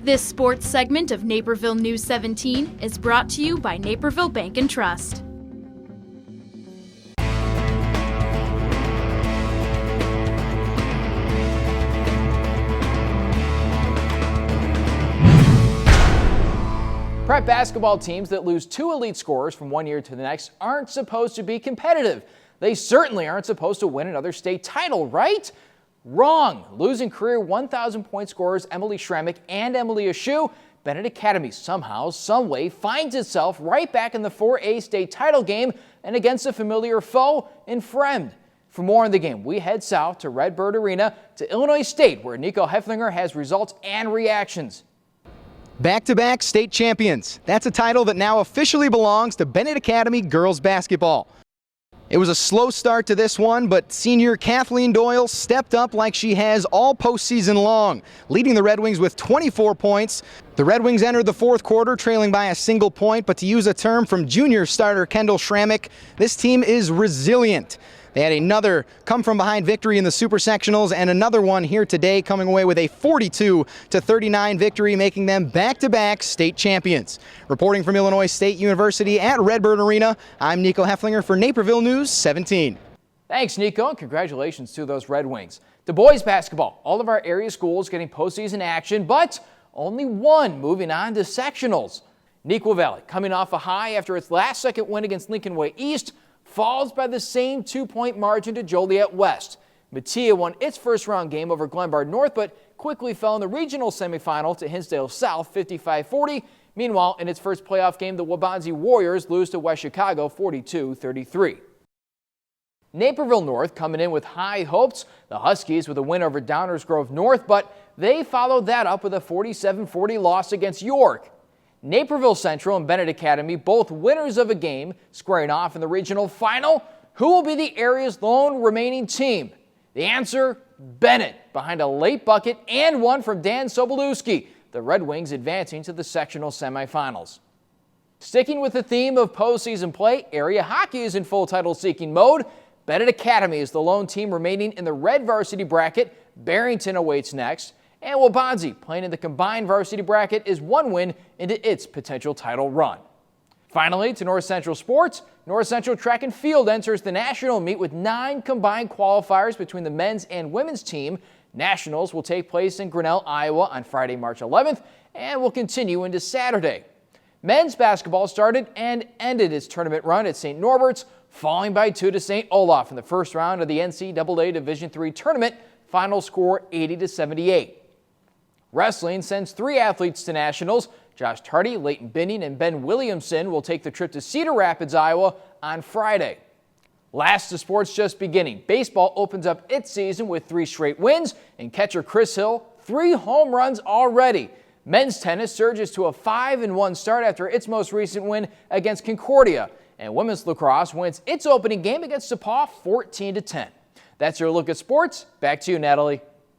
This sports segment of Naperville News 17 is brought to you by Naperville Bank and Trust. Prep basketball teams that lose 2 elite scorers from one year to the next aren't supposed to be competitive. They certainly aren't supposed to win another state title, right? Wrong. Losing career 1,000-point scorers Emily Schremick and Emily Ashu, Bennett Academy somehow, someway finds itself right back in the 4A state title game and against a familiar foe in Fremd. For more on the game, we head south to Redbird Arena to Illinois State, where Nico Hefflinger has results and reactions. Back-to-back state champions. That's a title that now officially belongs to Bennett Academy girls basketball. It was a slow start to this one, but senior Kathleen Doyle stepped up like she has all postseason long, leading the Red Wings with 24 points. The Red Wings entered the fourth quarter trailing by a single point, but to use a term from junior starter Kendall Schramick, this team is resilient. They had another come-from-behind victory in the Super Sectionals and another one here today, coming away with a 42-39 victory, making them back-to-back state champions. Reporting from Illinois State University at Redbird Arena, I'm Nico Hefflinger for Naperville News 17. Thanks, Nico, and congratulations to those Red Wings. The boys basketball, all of our area schools getting postseason action, but only one moving on to sectionals. Neuqua Valley, coming off a high after its last second win against Lincoln Way East, falls by the same 2-point margin to Joliet West. Mattia won its first-round game over Glenbard North, but quickly fell in the regional semifinal to Hinsdale South 55-40. Meanwhile, in its first playoff game, the Waubonsie Warriors lose to West Chicago 42-33. Naperville North coming in with high hopes. The Huskies with a win over Downers Grove North, but they followed that up with a 47-40 loss against York. Naperville Central and Bennett Academy, both winners of a game, squaring off in the regional final. Who will be the area's lone remaining team? The answer, Bennett, behind a late bucket and one from Dan Sobolewski. The Red Wings advancing to the sectional semifinals. Sticking with the theme of postseason play, area hockey is in full title-seeking mode. Bennett Academy is the lone team remaining in the red varsity bracket. Barrington awaits next. And Waubonsie, playing in the combined varsity bracket, is one win into its potential title run. Finally, to North Central sports, North Central Track and Field enters the national meet with 9 combined qualifiers between the men's and women's team. Nationals will take place in Grinnell, Iowa on Friday, March 11th, and will continue into Saturday. Men's basketball started and ended its tournament run at St. Norbert's, falling by 2 to St. Olaf in the first round of the NCAA Division III tournament, final score 80-78. Wrestling sends 3 athletes to nationals. Josh Tardy, Leighton Binning, and Ben Williamson will take the trip to Cedar Rapids, Iowa on Friday. Last, the sports just beginning. Baseball opens up its season with 3 straight wins, and catcher Chris Hill, 3 home runs already. Men's tennis surges to a 5-1 start after its most recent win against Concordia. And women's lacrosse wins its opening game against DePaul 14-10. That's your look at sports. Back to you, Natalie.